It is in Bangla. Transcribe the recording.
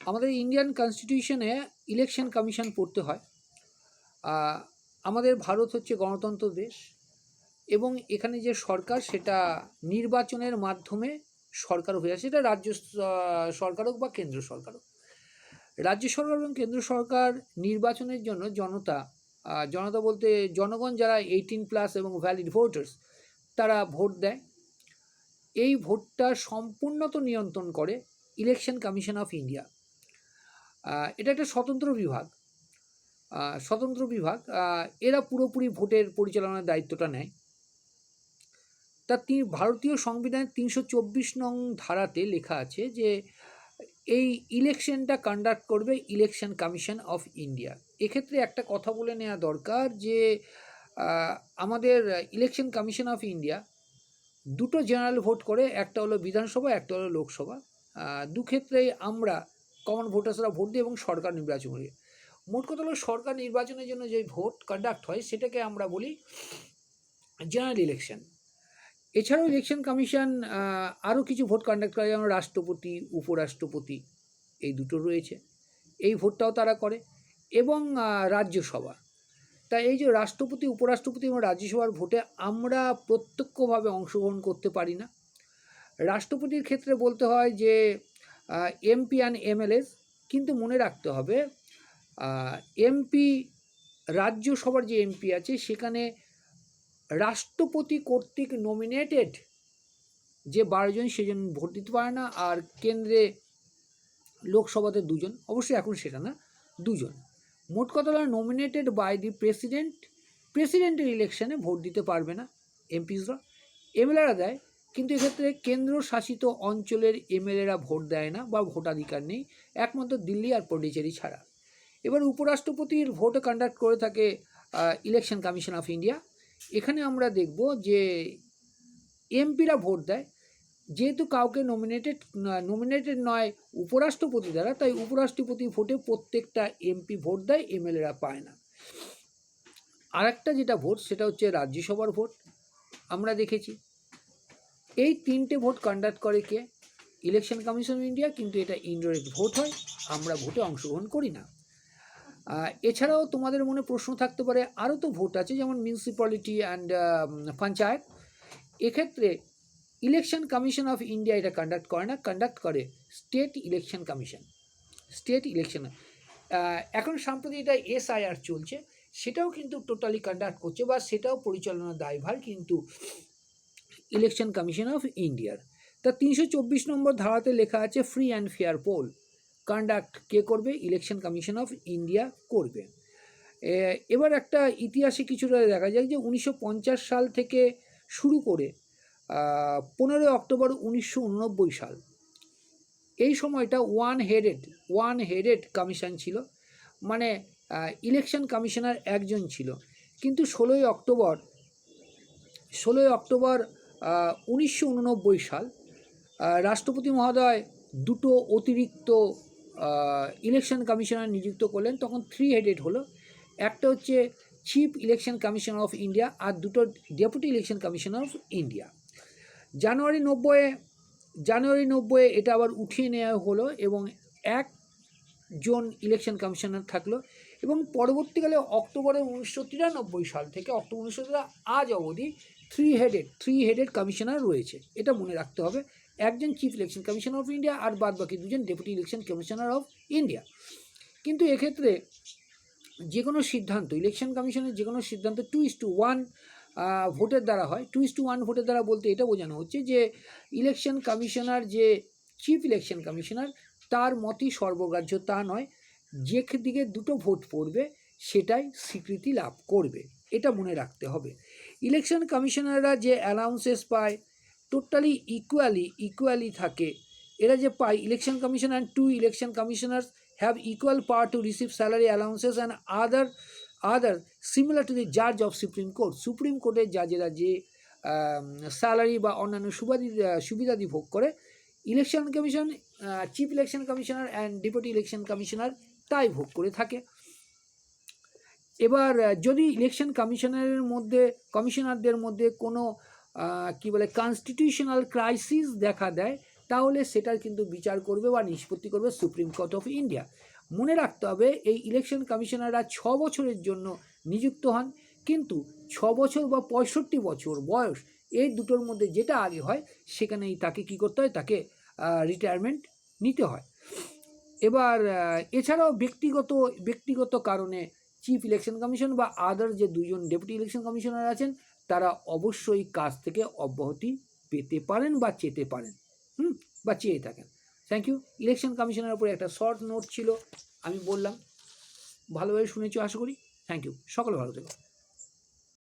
আমাদের ইন্ডিয়ান কনস্টিটিউশনে ইলেকশন কমিশন পড়তে হয়। আমাদের ভারত হচ্ছে গণতন্ত্র দেশ এবং এখানে যে সরকার সেটা নির্বাচনের মাধ্যমে সরকার হয়ে আসে, সেটা রাজ্য সরকার হোক বা কেন্দ্র সরকার হোক। রাজ্য সরকার এবং কেন্দ্র সরকার নির্বাচনের জন্য জনতা বলতে জনগণ যারা 18+ এবং ভ্যালিড ভোটার্স তারা ভোট দেয়। এই ভোটটা সম্পূর্ণত নিয়ন্ত্রণ করে ইলেকশন কমিশন অফ ইন্ডিয়া। এটা একটা স্বতন্ত্র বিভাগ। এরা পুরোপুরি ভোটের পরিচালনার দায়িত্বটা নেয়। ভারতীয় সংবিধানের 324 নং ধারাতে লেখা আছে যে এই ইলেকশনটা কন্ডাক্ট করবে ইলেকশন কমিশন অফ ইন্ডিয়া। এক্ষেত্রে একটা কথা বলে নেওয়া দরকার যে আমাদের ইলেকশন কমিশন অফ ইন্ডিয়া দুটো জেনারেল ভোট করে, একটা হলো বিধানসভা, একটা হলো লোকসভা। দু ক্ষেত্রেই আমরা কমন ভোটার্সরা ভোট দিই এবং সরকার নির্বাচন করি। মোট কথা হলো সরকার নির্বাচনের জন্য যে ভোট কন্ডাক্ট হয় সেটাকে আমরা বলি জেনারেল ইলেকশন। এছাড়াও ইলেকশন কমিশন আরও কিছু ভোট কন্ডাক্ট করে, যেমন রাষ্ট্রপতি, উপরাষ্ট্রপতি, এই দুটো রয়েছে, এই ভোটটাও তারা করে, এবং রাজ্যসভা। তাই এই যে রাষ্ট্রপতি, উপরাষ্ট্রপতি এবং রাজ্যসভার ভোটে আমরা প্রত্যক্ষভাবে অংশগ্রহণ করতে পারি না। রাষ্ট্রপতির ক্ষেত্রে বলতে হয় যে এমপি অ্যান্ড এমএলএস, কিন্তু মনে রাখতে হবে এমপি, রাজ্যসভার যে এমপি আছে সেখানে রাষ্ট্রপতি কর্তৃক নমিনেটেড যে 12 জন সেজন ভোট দিতে পারে না। আর কেন্দ্রে লোকসভাতে 2 জন, অবশ্যই এখন সেটা না, 2 জন। মোট কথা হলো নমিনেটেড বাই দি প্রেসিডেন্টের ইলেকশনে ভোট দিতে পারবে না এমপিসরা। এমএলএরা দেয়, কিন্তু এক্ষেত্রে কেন্দ্র শাসিত অঞ্চলের এমএলএরা ভোট দেয় না বা ভোটাধিকার নেই, একমাত্র দিল্লি আর পন্ডিচেরি ছাড়া। এবার উপরাষ্ট্রপতির ভোট কন্ডাক্ট করে থাকে ইলেকশন কমিশন অফ ইন্ডিয়া। এখানে আমরা দেখব যে এমপিরা ভোট দেয়, যেহেতু কাউকে নমিনেটেড নয় উপরাষ্ট্রপতি দ্বারা, তাই উপরাষ্ট্রপতি ভোটে প্রত্যেকটা এমপি ভোট দেয়, এমএলএরা পায় না। আরেকটা যেটা ভোট সেটা হচ্ছে রাজ্যসভার ভোট। আমরা দেখেছি এই 3টে ভোট কন্ডাক্ট করে কে? ইলেকশন কমিশন অফ ইন্ডিয়া, কিন্তু এটা ইনডাইরেক্ট ভোট হয়, আমরা ভোটে অংশগ্রহণ করি না। এছাড়াও তোমাদের মনে প্রশ্ন থাকতে পারে, আরও তো ভোট আছে, যেমন মিউনিসিপ্যালিটি অ্যান্ড পঞ্চায়েত। এক্ষেত্রে ইলেকশন কমিশন অফ ইন্ডিয়া এটা কন্ডাক্ট করে না, কন্ডাক্ট করে স্টেট ইলেকশন কমিশন। এখন সম্প্রতি এটা SIR চলছে, সেটাও কিন্তু টোটালি কন্ডাক্ট করছে বা সেটাও পরিচালনার দায়ভার কিন্তু ইলেকশন কমিশন অফ ইন্ডিয়ার। তা 324 নম্বর ধারাতে লেখা আছে free and fair poll conduct কে করবে? ইলেকশন কমিশন অফ ইন্ডিয়া করবে। এবার একটা ইতিহাসে কিছুটা দেখা যায় যে 1950 সাল থেকে শুরু করে 15 অক্টোবর 1989 সাল, এই সময়টা ওয়ান হেডেড কমিশন ছিল, মানে ইলেকশন কমিশনার একজন ছিল। কিন্তু 16 অক্টোবর 1989 সাল রাষ্ট্রপতি মহোদয় দুটো অতিরিক্ত ইলেকশন কমিশনার নিযুক্ত করলেন। তখন 3 হেডেড হলো, একটা হচ্ছে chief election commissioner of India আর দুটো deputy election commissioner of India. জানুয়ারি 90 এটা আবার উঠিয়ে নেওয়া হলো এবং একজন ইলেকশন কমিশনার থাকলো। এবং পরবর্তীকালে অক্টোবরে 1993 সাল থেকে অক্টোবর 1993 আজ অবধি 3 হেডেড কমিশনার রয়েছে। এটা মনে রাখতে হবে, একজন chief election commissioner of India আর বাদ বাকি 2জন deputy election commissioner of India. কিন্তু এক্ষেত্রে যে কোনো সিদ্ধান্ত, ইলেকশন কমিশনের যে কোনো সিদ্ধান্ত 2:1 ভোটের দ্বারা হয়। 2:1 ভোটের দ্বারা বলতে এটা বোঝানো হচ্ছে যে ইলেকশন কমিশনার, যে চিফ ইলেকশন কমিশনার, তার মতই সর্বগ্রাহ্য তা নয়, যে দিকে দুটো ভোট পড়বে সেটাই স্বীকৃতি লাভ করবে, এটা মনে রাখতে হবে। ইলেকশন কমিশনাররা যে অ্যালাউন্সেস পায় টোটালি ইকুয়ালি থাকে। এরা যে পায়, election commission and 2 election commissioners have equal power to receive salary allowances and other similar to the judge of Supreme Court. Supreme কোর্টের জাজেরা যে স্যালারি বা অন্যান্য সুবিধাদি ভোগ করে, election commission, chief election commissioner and deputy election commissioner তাই ভোগ করে থাকে। এবার যদি ইলেকশন কমিশনারদের মধ্যে কোনো কনস্টিটিউশনাল ক্রাইসিস দেখা দেয়, তাহলে সেটার কিন্তু বিচার করবে বা নিষ্পত্তি করবে সুপ্রিম কোর্ট অফ ইন্ডিয়া। মনে রাখতে হবে এই ইলেকশন কমিশনাররা 6 বছরের জন্য নিযুক্ত হন, কিন্তু 6 বছর বা 65 বছর বয়স এই দুটোর মধ্যে যেটা আগে হয় সেখানেই তাকে কী করতে হয়, তাকে রিটায়ারমেন্ট নিতে হয়। এবার এছাড়াও ব্যক্তিগত কারণে চিফ ইলেকশন কমিশন বা আদার যে দুজন ডেপুটি ইলেকশন কমিশনার আছেন তারা অবশ্যই কাজ থেকে অব্যাহতি পেতে পারেন বা চেতে পারেন, বা চেয়ে থাকেন। Thank you. ইলেকশন কমিশনের উপরে একটা শর্ট নোট ছিল, আমি বললাম, ভালোভাবে শুনেছো আশা করি। থ্যাংক ইউ, সকলে ভালো থেকো।